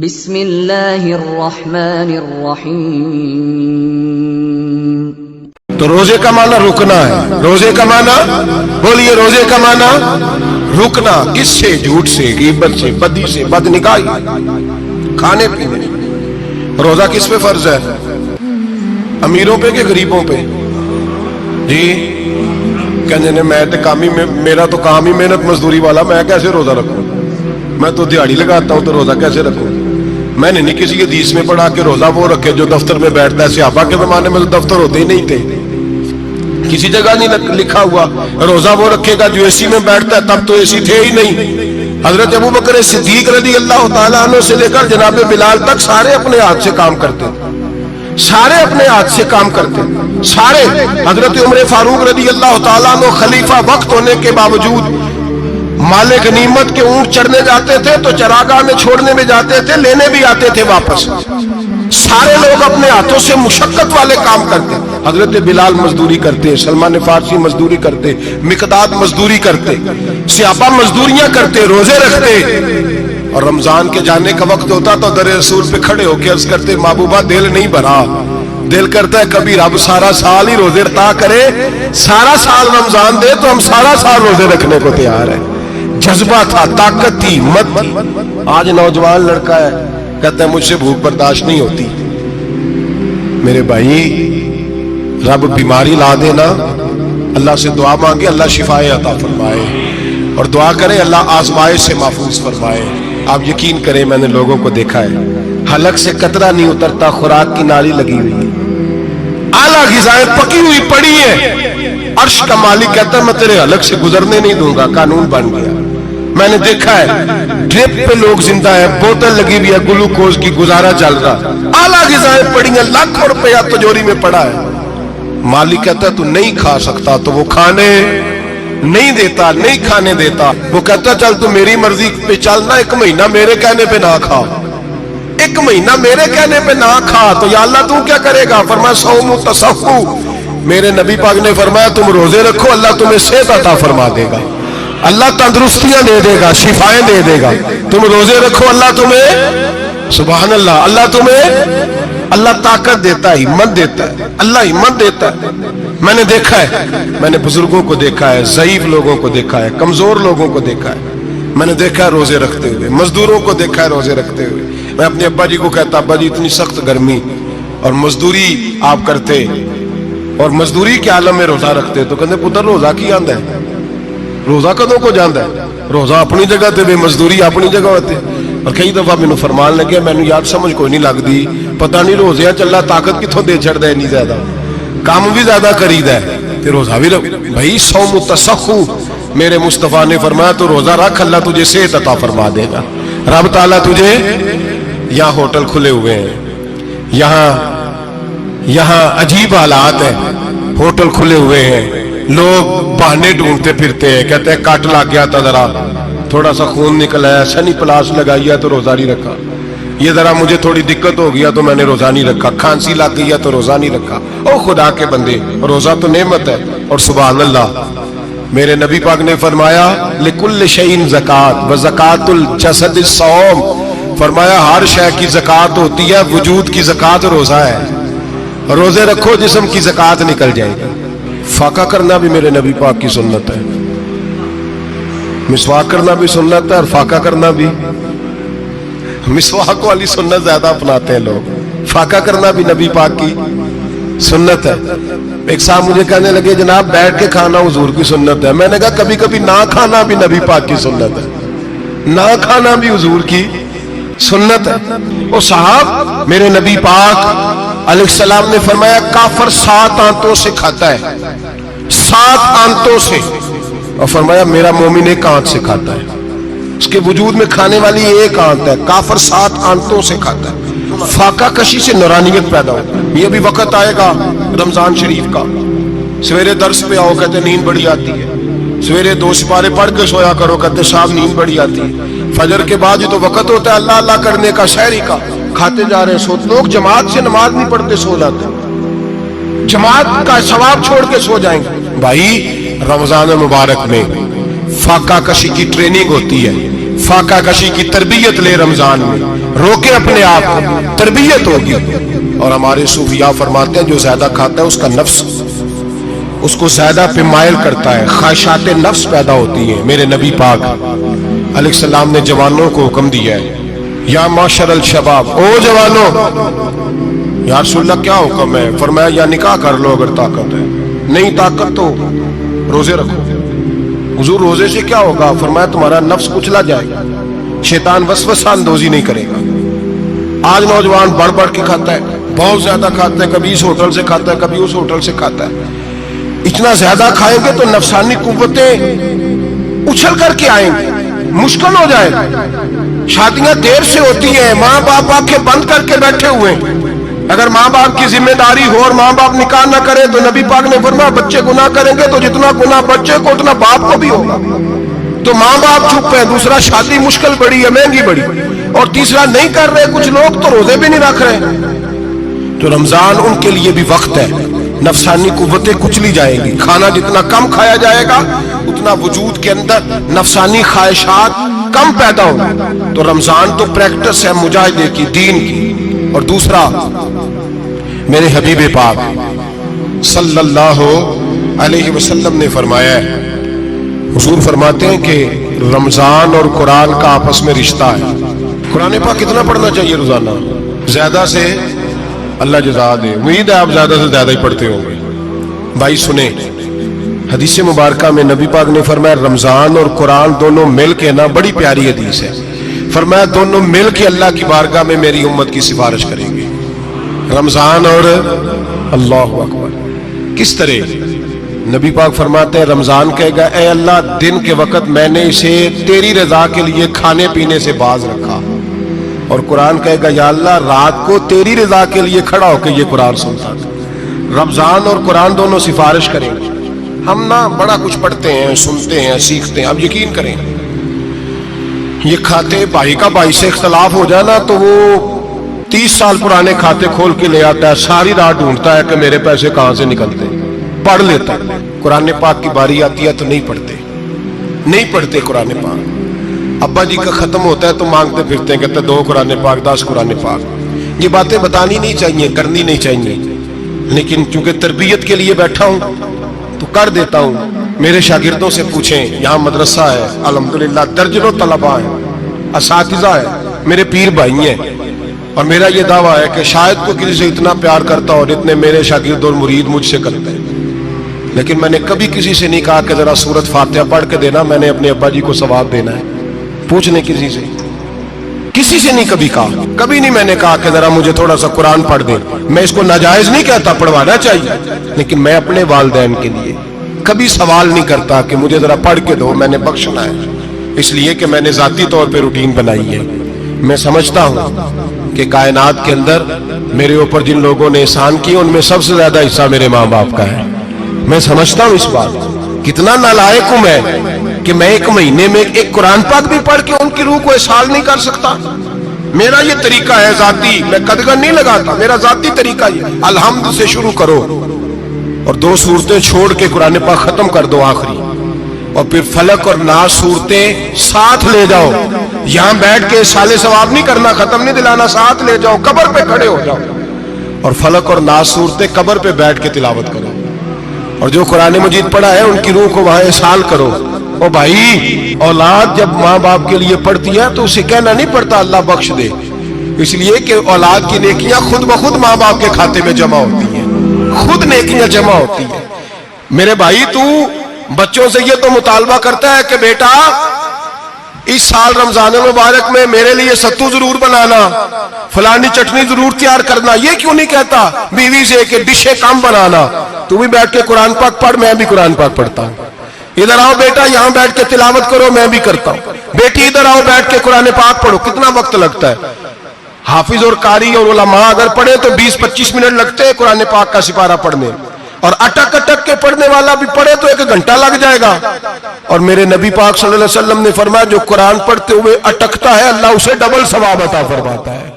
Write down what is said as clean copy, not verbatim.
بسم اللہ الرحمن الرحیم۔ تو روزے کا معنی رکنا ہے۔ روزے کا معنی بولیے، روزے کا معنی رکنا۔ کس سے؟ جھوٹ سے، غیبت سے، بدی سے، بد نگاہی، کھانے پینے۔ روزہ کس پہ فرض ہے؟ امیروں پہ کہ غریبوں پہ؟ جی کہنے نے میں تو کام ہی میرا تو کام ہی محنت مزدوری والا، میں کیسے روزہ رکھوں؟ میں تو دیہڑی لگاتا ہوں تو روزہ کیسے رکھوں؟ میں نے نہیں کسی حدیث میں پڑھا کہ روزہ وہ رکھے جو دفتر میں بیٹھتا ہے۔ صحابہ کے زمانے میں تو دفتر ہوتے ہی نہیں تھے، کسی جگہ نہیں لکھا ہوا روزہ وہ رکھے گا جو اے سی میں بیٹھتا ہے، تب تو اے سی تھے ہی نہیں۔ حضرت ابوبکر صدیق رضی اللہ تعالیٰ عنہ سے لے کر جناب بلال تک سارے اپنے ہاتھ سے کام کرتے، سارے اپنے ہاتھ سے کام کرتے، سارے۔ حضرت عمر فاروق رضی اللہ تعالیٰ عنہ خلیفہ وقت ہونے کے باوجود مال غنیمت کے اونٹ چڑھنے جاتے تھے تو چراگاہ میں چھوڑنے میں جاتے تھے، لینے بھی آتے تھے واپس۔ سارے لوگ اپنے ہاتھوں سے مشقت والے کام کرتے۔ حضرت بلال مزدوری کرتے، سلمان فارسی مزدوری کرتے، مقداد مزدوری کرتے، صحابہ مزدوریاں کرتے، روزے رکھتے۔ اور رمضان کے جانے کا وقت ہوتا تو در رسول پہ کھڑے ہو کے عرض کرتے، محبوبہ دل نہیں بھرا، دل کرتا ہے کبھی رب سارا سال ہی روزے عطا کرے، سارا سال رمضان دے تو ہم سارا سال روزے رکھنے کو تیار ہیں۔ جذبہ تھا، طاقت تھی، ہمت تھی۔ آج نوجوان لڑکا ہے کہتا ہے مجھ سے بھوک برداشت نہیں ہوتی۔ میرے بھائی رب بیماری لا دینا، اللہ سے دعا مانگے اللہ شفائے عطا فرمائے، اور دعا کرے اللہ آزمائش سے محفوظ فرمائے۔ آپ یقین کریں میں نے لوگوں کو دیکھا ہے حلق سے قطرہ نہیں اترتا، خوراک کی نالی لگی ہوئی ہے، اعلیٰ غذائیں پکی ہوئی پڑی ہیں، عرش کا مالک کہتا ہے میں تیرے حلق سے گزرنے نہیں دوں گا، قانون بن گیا۔ میں نے دیکھا ہے ڈرپ پہ لوگ زندہ ہے، بوتل لگی ہوئی ہے گلوکوز کی، گزارا چل رہا، اعلیٰ غذائیں پڑی ہیں، لاکھوں روپیہ تجوری میں پڑا ہے۔ مالک کہتا ہے تو نہیں کھا سکتا، تو وہ کھانے نہیں دیتا، نہیں کھانے دیتا۔ وہ کہتا چل تو میری مرضی پہ چلنا، ایک مہینہ میرے کہنے پہ نہ کھا، ایک مہینہ میرے کہنے پہ نہ کھا، تو یا اللہ تو کیا کرے گا؟ فرمایا صوم تصحو، میرے نبی پاک نے فرمایا تم روزے رکھو، اللہ تمہیں صحت عطا فرما دے گا، اللہ تندرستیاں دے دے گا، شفائیں دے دے گا۔ تم روزے رکھو، اللہ تمہیں، سبحان اللہ، اللہ تمہیں، اللہ طاقت دیتا ہے، ہمت دیتا ہے، اللہ ہمت دیتا ہے۔ میں نے دیکھا ہے، میں نے بزرگوں کو دیکھا ہے، ضعیف لوگوں کو دیکھا ہے، کمزور لوگوں کو دیکھا ہے، میں نے دیکھا ہے روزے رکھتے ہوئے، مزدوروں کو دیکھا ہے روزے رکھتے ہوئے۔ میں اپنے ابا جی کو کہتا ابا جی اتنی سخت گرمی اور مزدوری آپ کرتے اور مزدوری کے عالم میں روزہ رکھتے، تو کہتے پتر روزہ کی آندا ہے، روزہ کدوں کو جاندا ہے؟ روزہ اپنی جگہ تے بے مزدوری اپنی جگہ ہوتے۔ اور کئی دفعہ مینوں فرمان لگیا، مینوں یاد سمجھ کوئی نہیں لگتی، پتہ نہیں روزے چلا طاقت کتوں دے چھڑدا ہے، نہیں زیادہ کام بھی زیادہ کریدا ہے تے روزہ بھی رکھ۔ بھائی صوم تصحو، میرے مصطفیٰ نے فرمایا تو روزہ رکھ، اللہ تجھے صحت عطا فرما دے گا۔ رب تعالیٰ تجھے، یہاں ہوٹل کھلے ہوئے ہیں، یہاں عجیب حالات ہیں، ہوٹل کھلے ہوئے ہیں، لوگ بہانے ڈھونڈتے پھرتے ہیں، کہتے ہیں کٹ لگ گیا تھا، ذرا تھوڑا سا خون نکل آیا، سنی پلاس لگائی ہے تو روزہ نہیں رکھا، یہ ذرا مجھے تھوڑی دقت ہو گیا تو میں نے روزہ نہیں رکھا، کھانسی لگ گئی ہے تو روزہ نہیں رکھا۔ او خدا کے بندے، روزہ تو نعمت ہے۔ اور سبحان اللہ، میرے نبی پاک نے فرمایا لکل شیء زکات وزکات الجسد الصوم، فرمایا ہر شے کی زکات ہوتی ہے، وجود کی زکات روزہ ہے، روزے رکھو جسم کی زکات نکل جائے گی۔ فاقہ کرنا بھی میرے نبی پاک کی سنت ہے، مسواک کرنا بھی سنت ہے، اور فاقہ کرنا بھی۔ مسواک والی سنت زیادہ اپناتے ہیں لوگ، فاقہ کرنا بھی نبی پاک کی سنت ہے۔ ایک صاحب مجھے کہنے لگے جناب بیٹھ کے کھانا حضور کی سنت ہے، میں نے کہا کبھی کبھی نہ کھانا بھی نبی پاک کی سنت ہے، نہ کھانا بھی حضور کی سنت ہے۔ وہ صاحب میرے نبی پاک علیہ السلام نے فرمایا کافر 7 آنتوں سے کھاتا ہے، 7 آنتوں سے، اور فرمایا میرا مومن 1 آنت سے کھاتا ہے، اس کے وجود میں کھانے والی 1 آنت ہے، کافر 7 آنتوں سے کھاتا ہے۔ فاقہ کشی سے نورانیت پیدا ہو۔ یہ بھی وقت آئے گا رمضان شریف کا، سویرے درس پہ آؤ کہتے نیند بڑی آتی ہے، سویرے 2 سپارے پڑھ کے سویا کرو کہتے صاحب نیند بڑی آتی ہے، فجر کے بعد یہ تو وقت ہوتا ہے اللہ اللہ کرنے کا، شہری کا، کھاتے جا رہے ہیں سو، لوگ جماعت سے نماز نہیں پڑھتے سو جاتے، جماعت کا ثواب چھوڑ کے سو جائیں گے۔ بھائی رمضان مبارک میں فاقہ کشی کی ٹریننگ ہوتی ہے، فاقہ کشی کی تربیت لے رمضان میں، روکے اپنے آپ کو، تربیت ہوگی۔ اور ہمارے صوفیاء فرماتے ہیں جو زیادہ کھاتا ہے اس کا نفس اس کو زیادہ پہ مائل کرتا ہے، خواہشات نفس پیدا ہوتی ہیں۔ میرے نبی پاک علیہ السلام نے جوانوں کو حکم دیا ہے، یا معاشر الشباب، او جوانوں، یا رسول اللہ کیا حکم ہے؟ فرمایا یا نکاح کر لو اگر طاقت ہے، نہیں طاقت تو روزے رکھو۔ حضور روزے سے کیا ہوگا؟ فرمایا تمہارا نفس کچلا جائے گا، شیطان وسوسہ اندوزی نہیں کرے گا۔ آج نوجوان بڑھ بڑھ کے کھاتا ہے، بہت زیادہ کھاتا ہے، کبھی اس ہوٹل سے کھاتا ہے کبھی اس ہوٹل سے کھاتا ہے۔ اتنا زیادہ کھائیں گے تو نفسانی قوتیں اچھل کر کے آئیں گے، مشکل ہو جائے گا۔ شادیاں دیر سے ہوتی ہیں، ماں باپ آنکھیں بند کر کے بیٹھے ہوئے ہیں۔ اگر ماں باپ کی ذمہ داری ہو اور ماں باپ نکاح نہ کرے تو نبی پاک نے فرمایا بچے گناہ کریں گے تو جتنا گناہ بچے کو اتنا باپ کو بھی ہوگا۔ تو ماں باپ چپ ہے، دوسرا شادی مشکل بڑی ہے، مہنگی بڑی، اور تیسرا نہیں کر رہے کچھ لوگ تو روزے بھی نہیں رکھ رہے۔ تو رمضان ان کے لیے بھی وقت ہے، نفسانی قوتیں کچلی جائیں گی۔ کھانا جتنا کم کھایا جائے گا اتنا وجود کے اندر نفسانی خواہشات کم پیدا ہوں۔ تو رمضان تو پریکٹس ہے مجاہدے کی، دین کی۔ اور دوسرا میرے حبیب پاک صلی اللہ علیہ وسلم نے فرمایا ہے، حضور فرماتے ہیں کہ رمضان اور قرآن کا آپس میں رشتہ ہے۔ قرآن پاک کتنا پڑھنا چاہیے روزانہ؟ زیادہ سے اللہ جزا دے، امید ہے آپ زیادہ سے زیادہ ہی پڑھتے ہوں گے۔ بھائی سنیں، حدیث مبارکہ میں نبی پاک نے فرمایا رمضان اور قرآن دونوں مل کے نا، بڑی پیاری حدیث ہے، فرمایا دونوں مل کے اللہ کی بارگاہ میں میری امت کی سفارش کریں گے۔ رمضان اور اللہ اکبر، کس طرح؟ نبی پاک فرماتے ہیں رمضان کہے گا اے اللہ دن کے وقت میں نے اسے تیری رضا کے لیے کھانے پینے سے باز رکھا، اور قرآن کہے گا یا اللہ رات کو تیری رضا کے لیے کھڑا ہو کے یہ قرآن سنتا تھا۔ رمضان اور قرآن دونوں سفارش کریں گے۔ ہم نا بڑا کچھ پڑھتے ہیں، سنتے ہیں، سیکھتے ہیں، اب یقین کریں یہ کھاتے بھائی کا بھائی سے اختلاف ہو جانا تو وہ 30 سال پرانے کھاتے کھول کے لے آتا ہے، ساری رات ڈھونڈتا ہے کہ میرے پیسے کہاں سے نکلتے، پڑھ لیتا ہے۔ قرآن پاک کی باری آتی ہے تو نہیں پڑھتے قرآن پاک۔ ابا جی کا ختم ہوتا ہے تو مانگتے پھرتے ہیں، کہتے 2 قرآن پاک 10 قرآن پاک۔ یہ باتیں بتانی نہیں چاہیے، کرنی نہیں چاہیے، لیکن چونکہ تربیت کے لیے بیٹھا ہوں تو کر دیتا ہوں۔ میرے شاگردوں سے پوچھیں، یہاں مدرسہ ہے الحمدللہ، درجنوں طلباء ہیں، اساتذہ ہیں، میرے پیر بھائی ہیں، اور میرا یہ دعویٰ ہے کہ شاید کوئی کسی سے اتنا پیار کرتا اور اتنے میرے شاگرد اور مرید مجھ سے کرتے ہیں، لیکن میں نے کبھی کسی سے نہیں کہا کہ ذرا سورت فاتحہ پڑھ کے دینا، میں نے اپنے ابا جی کو ثواب دینا ہے۔ پوچھ لیں کسی سے نہیں کبھی کہا، کبھی نہیں میں نے کہا کہ ذرا مجھے تھوڑا سا قرآن پڑھ دیں۔ میں اس کو ناجائز نہیں کہتا، پڑھوانا چاہیے، لیکن میں اپنے والدین کے لیے کبھی سوال نہیں کرتا کہ مجھے ذرا پڑھ کے دو، میں نے بخشنا ہے، اس لیے کہ میں نے ذاتی طور پہ روٹین بنائی ہے۔ میں سمجھتا ہوں کہ کائنات کے اندر میرے اوپر جن لوگوں نے احسان کیے ان میں سب سے زیادہ حصہ میرے ماں باپ کا ہے۔ میں سمجھتا ہوں اس بات، کتنا نالائق ہوں میں کہ میں 1 مہینے میں ایک قرآن پاک بھی پڑھ کے ان کی روح کو احسال نہیں کر سکتا۔ میرا یہ طریقہ ہے ذاتی، میں قدغن نہیں لگاتا، میرا ذاتی طریقہ یہ، الحمد سے شروع کرو اور 2 سورتیں چھوڑ کے قرآن پاک ختم کر دو آخری، اور پھر فلق اور ناس صورتیں ساتھ لے جاؤ۔ یہاں بیٹھ کے سالے ثواب نہیں کرنا، ختم نہیں دلانا، ساتھ لے جاؤ، قبر پہ کھڑے ہو جاؤ اور فلق اور ناس صورتیں قبر پہ بیٹھ کے تلاوت کرو، اور جو قرآن مجید پڑھا ہے ان کی روح کو وہاں احسال کرو۔ اور بھائی اولاد جب ماں باپ کے لیے پڑھتی ہے تو اسے کہنا نہیں پڑتا اللہ بخش دے، اس لیے کہ اولاد کی نیکیاں خود بخود ماں باپ کے کھاتے میں جمع ہوتی ہیں، خود نیکیاں جمع ہوتی ہیں۔ میرے بھائی تو بچوں سے یہ تو مطالبہ کرتا ہے کہ بیٹا اس سال رمضان المبارک میں میرے لیے ستو ضرور بنانا، فلانی چٹنی ضرور تیار کرنا، یہ کیوں نہیں کہتا بیوی سے کہ ڈشیں کم بنانا، تو بھی بیٹھ کے قرآن پاک پڑھ، میں بھی قرآن پاک پڑھتا ہوں۔ ادھر آؤ بیٹا یہاں بیٹھ کے تلاوت کرو، میں بھی کرتا ہوں۔ بیٹی ادھر آؤ بیٹھ کے قرآن پاک پڑھو، کتنا وقت لگتا ہے؟ حافظ اور قاری اور علماء اگر پڑھے تو 20-25 منٹ لگتے ہیں قرآن پاک کا سپارہ پڑھنے، اور اٹک اٹک کے پڑھنے والا بھی پڑھے تو 1 گھنٹہ لگ جائے گا۔ اور میرے نبی پاک صلی اللہ علیہ وسلم نے فرمایا جو قرآن پڑھتے ہوئے اٹکتا ہے اللہ اسے ڈبل ثواب عطا فرماتا ہے۔